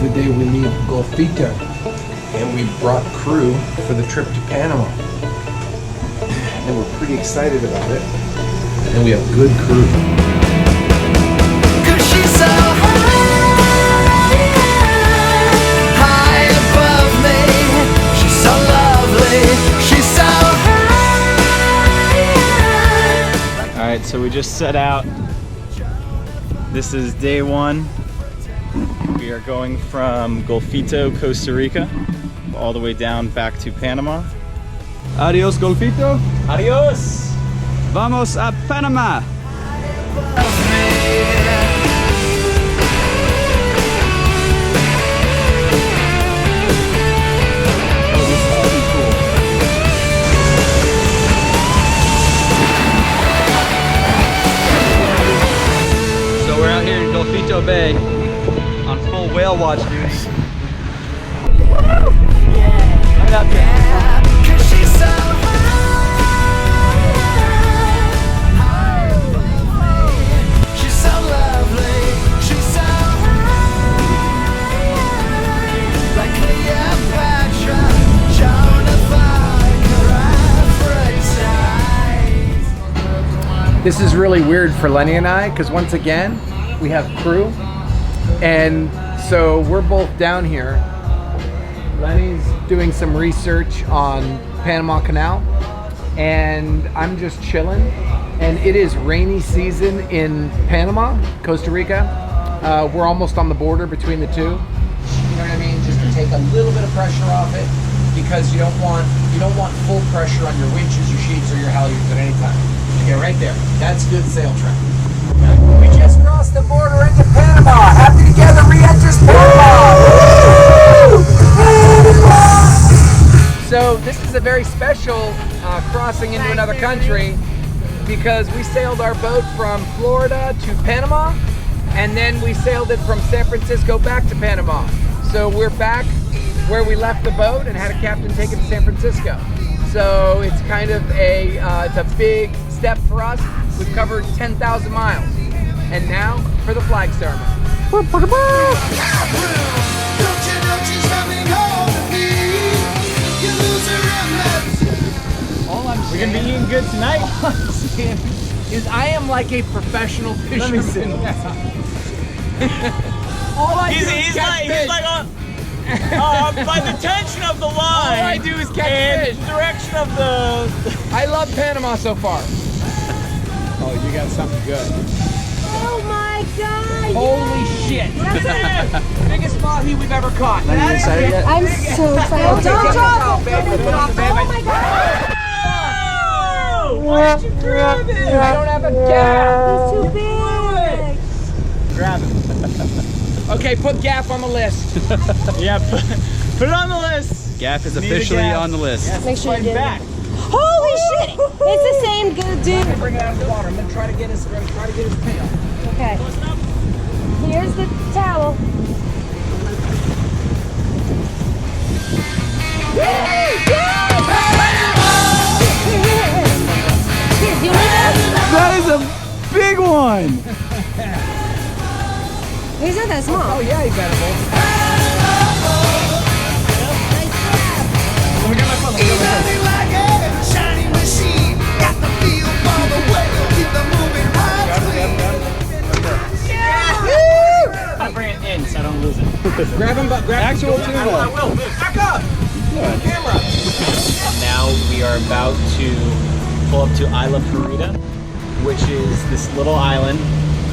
is the day we leave Golfito, and we brought crew for the trip to Panama. And we're pretty excited about it. And we have good crew. 'Cause she's so high above me. She's so lovely. She's so high. All right, so we just set out. This is day one. We are going from Golfito, Costa Rica, all the way down back to Panama. Adios, Golfito. Adios! Vamos a Panama. So we're out here in Golfito Bay on full whale watch duty. Right up there. This is really weird for Lenny and I, because once again, we have crew. And so we're both down here. Lenny's doing some research on Panama Canal, and I'm just chilling. And it is rainy season in Panama, Costa Rica. We're almost on the border between the two. You know what I mean? Just to take a little bit of pressure off it, because you don't want full pressure on your winches, your sheets, or your halyards at any time. Okay, right there. That's good sail traffic. We just crossed the border into Panama. Happy Together re-enters Panama. So this is a very special crossing into another country, because we sailed our boat from Florida to Panama, and then we sailed it from San Francisco back to Panama. So we're back where we left the boat and had a captain take it to San Francisco. So it's kind of it's a big step for us. We've covered 10,000 miles. And now for the flag ceremony. All I'm saying, We're gonna be eating good tonight. all I'm saying is I am like a professional fisherman. Let me see. All I do is He's catch like fish. by the tension of the line. All I do is catch and fish. direction of the. I love Panama so far. Oh, you got something good. Oh my God! Holy shit! That's it. Biggest mahi we've ever caught. Are you excited yet? I'm so excited. Okay, Don't get drop the it! top, baby. Oh my God! Oh, why did you grab it? I don't have a gaff. He's too big! Grab it. Okay, put gaff on the list. Yeah, put it on the list. Gaff is Need a officially gaff. on the list. Yes, Make sure you fighting do. back. Holy shit! It's the same good dude. Bring it out of the water. I'm gonna try to get his tail. Okay. Here's the towel. Here, do you want that? That is a big one. He's not that small. Oh yeah, he's edible. Let me get my phone. I'm gonna bring it in so I don't lose it. Grab him, but grab Actual him. tuna. I will. Back up. Camera. Now we are about to pull up to Isla, Partida, which is this little island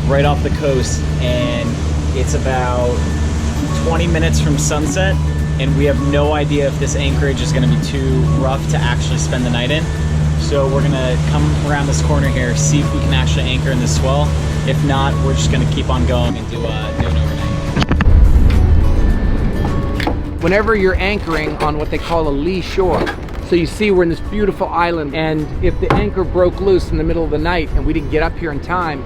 right off the coast, and it's about 20 minutes from sunset, and we have no idea if this anchorage is going to be too rough to actually spend the night in. So we're going to come around this corner here, see if we can actually anchor in the swell. If not, we're just going to keep on going and do an overnight. Whenever you're anchoring on what they call a lee shore, so you see we're in this beautiful island, and if the anchor broke loose in the middle of the night and we didn't get up here in time,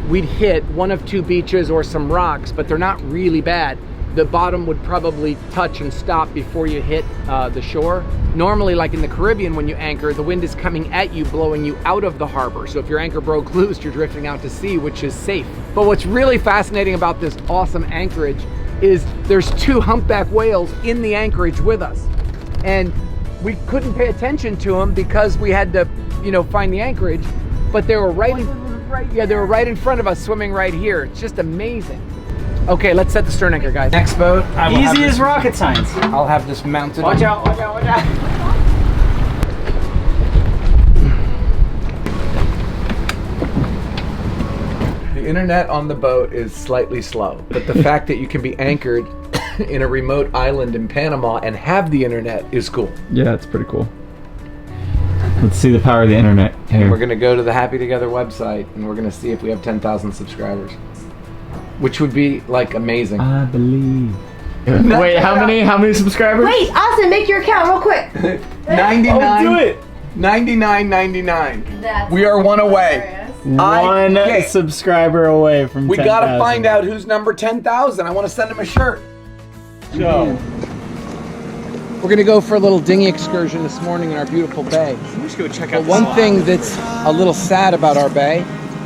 we'd hit one of two beaches or some rocks, but they're not really bad. The bottom would probably touch and stop before you hit the shore. Normally, like in the Caribbean, when you anchor, the wind is coming at you, blowing you out of the harbor. So if your anchor broke loose, you're drifting out to sea, which is safe. But what's really fascinating about this awesome anchorage is there's 2 humpback whales in the anchorage with us. And we couldn't pay attention to them because we had to, you know, find the anchorage, but they were right in front of us, swimming right here. It's just amazing. Okay, let's set the stern anchor, guys. Next boat. Easy as rocket science. I'll have this mounted. Watch out, watch out, watch out. The internet on the boat is slightly slow, but the fact that you can be anchored in a remote island in Panama and have the internet is cool. Yeah, it's pretty cool. Let's see the power of the internet. And we're gonna go to the Happy Together website and we're gonna see if we have 10,000 subscribers, which would be like amazing. I believe. Wait, how many subscribers? Wait, Austin, make your account real quick. 99. Oh, do it. 99.99. That's We are one away. One okay. subscriber away from We 10,000. gotta find out who's number 10,000. I want to send him a shirt. So, We're gonna go for a little dinghy excursion this morning in our beautiful bay. We should go check But one thing that's a little sad about our bay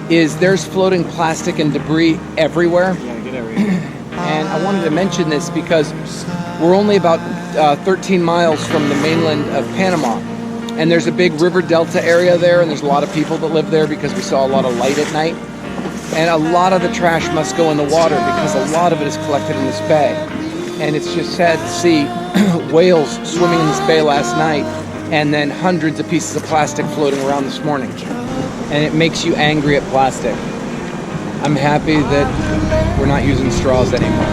is there's floating plastic and debris everywhere. Yeah, get everything. And I wanted to mention this because we're only about 13 miles from the mainland of Panama. And there's a big river delta area there, and there's a lot of people that live there because we saw a lot of light at night. And a lot of the trash must go in the water because a lot of it is collected in this bay. And it's just sad to see whales swimming in this bay last night and then hundreds of pieces of plastic floating around this morning. And it makes you angry at plastic. I'm happy that we're not using straws anymore.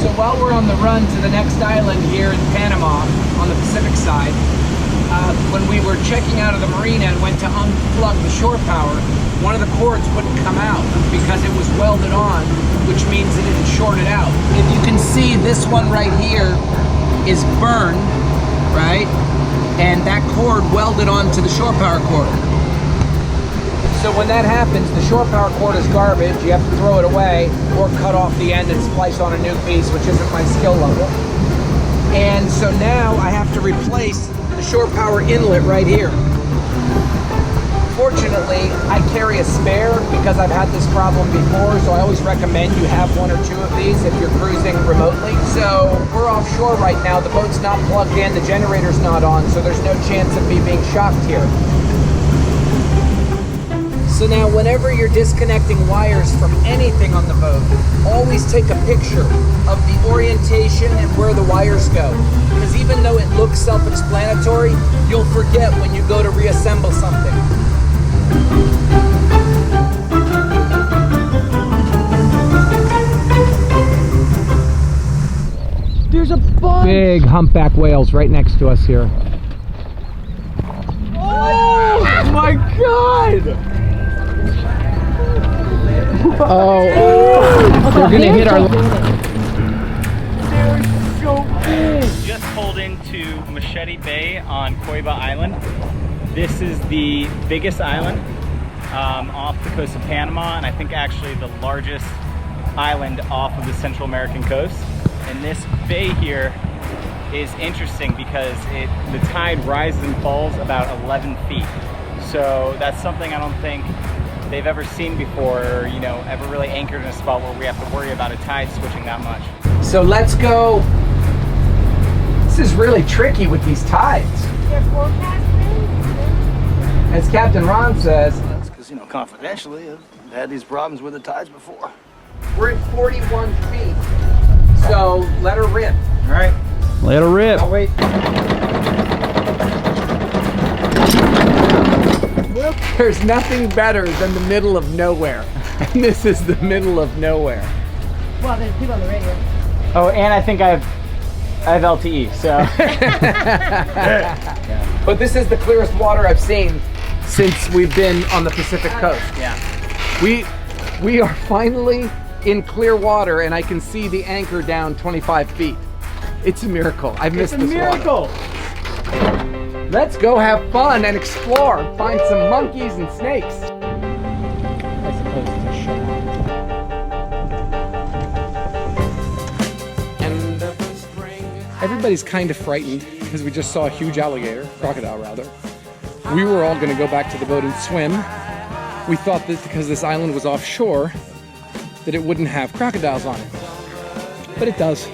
So while we're on the run to the next island here in Panama on the Pacific side, when we were checking out of the marina and went to unplug the shore power, one of the cords wouldn't come out because it was welded on, which means it didn't short it out. If you can see, this one right here is burned, right? And that cord welded onto the shore power cord. So when that happens, the shore power cord is garbage. You have to throw it away or cut off the end and splice on a new piece, which isn't my skill level. And so now I have to replace the shore power inlet right here. Fortunately, I carry a spare because I've had this problem before, so I always recommend you have 1 or 2 of these if you're cruising remotely. So we're offshore right now, the boat's not plugged in, the generator's not on, so there's no chance of me being shocked here. So now whenever you're disconnecting wires from anything on the boat, always take a picture of the orientation and where the wires go. Because even though it looks self-explanatory, you'll forget when you go to reassemble something. There's a bunch. Big humpback whales right next to us here. Oh my God! Oh, they're gonna hit our. They're so big. Just pulled into Machete Bay on Coiba Island. This is the biggest island off the coast of Panama, and I think actually the largest island off of the Central American coast. And this bay here is interesting because the tide rises and falls about 11 feet. So that's something I don't think they've ever seen before, or, you know, ever really anchored in a spot where we have to worry about a tide switching that much. So let's go. This is really tricky with these tides. Your forecast thing? As Captain Ron says, That's because, you know, confidentially, I've had these problems with the tides before. we're at 41 feet. So let her rip. All right. let her rip. Oh, wait. There's nothing better than the middle of nowhere. And this is the middle of nowhere. Well, there's people on the radio. Oh, and I think I have LTE, so. But this is the clearest water I've seen since we've been on the Pacific coast. Yeah. We are finally in clear water, and I can see the anchor down 25 feet. It's a miracle. I've missed this water. Let's go have fun and explore, find some monkeys and snakes. I suppose it's a show. Everybody's kind of frightened because we just saw a huge alligator, crocodile rather. We were all gonna go back to the boat and swim. We thought that because this island was offshore, that it wouldn't have crocodiles on it. But it does.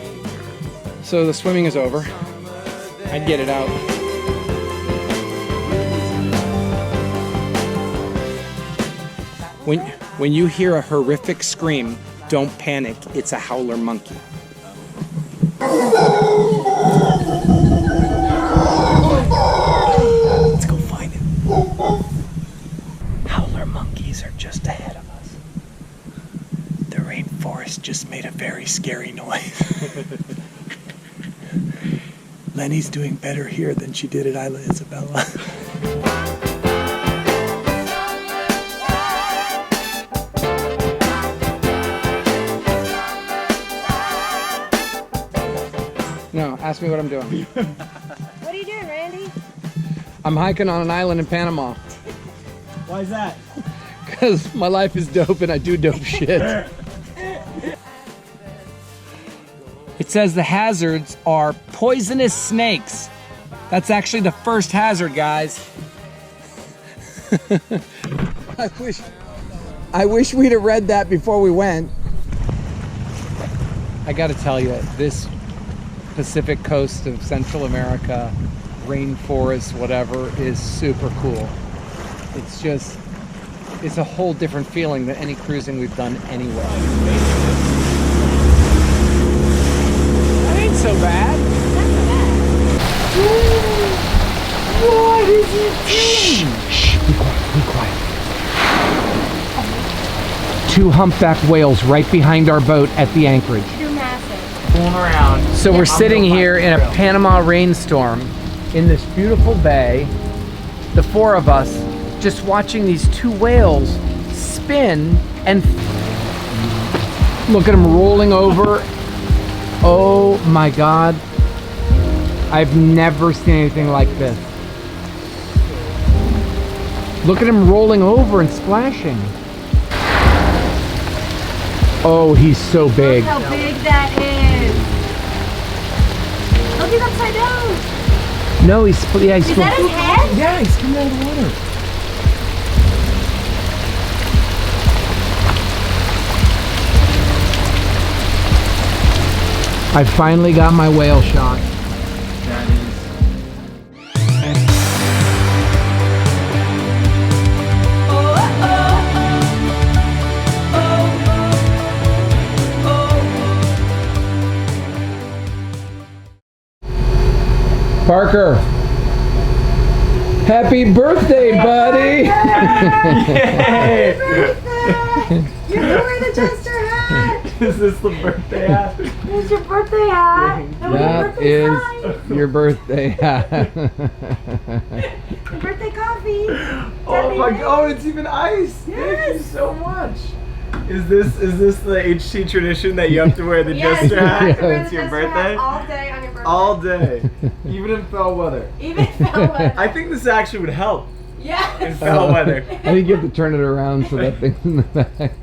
So the swimming is over. I'd get it out. When you hear a horrific scream, don't panic. It's a howler monkey. Let's go find him. Howler monkeys are just ahead of us. The rainforest just made a very scary noise. Lenny's doing better here than she did at Isla Isabella. No, ask me what I'm doing. What are you doing, Randy? I'm hiking on an island in Panama. Why is that? Because my life is dope and I do dope shit. It says the hazards are poisonous snakes. That's actually the first hazard, guys. I wish we'd have read that before we went. I gotta tell you, this Pacific coast of Central America, rainforest, whatever, is super cool. It's just, it's a whole different feeling than any cruising we've done anywhere. That ain't so bad. What is it doing? Shh, be quiet, be quiet. Two humpback whales right behind our boat at the anchorage. Fooling around. So we're sitting here in a Panama rainstorm in this beautiful bay, the four of us just watching these two whales spin and look at them rolling over. Oh my God. I've never seen anything like this. Look at him rolling over and splashing. Oh, he's so big. Look how big that is. Look, he's upside down. No, he's Is that his head? Yeah, he's coming out of the water. I finally got my whale shot. That is. Parker, happy birthday, buddy! Yay! You're wearing the jester hat. Is this the birthday hat? Here's your birthday hat. That is your birthday hat. Your birthday coffee. Oh my God! Oh, it's even ice. Thank you so much. Is this the HT tradition that you have to wear the jester hat when it's your birthday? All day on your birthday. All day, even in foul weather. Even if foul weather. I think this actually would help in Yes. foul weather. I think you have to turn it around so that thing's in the back.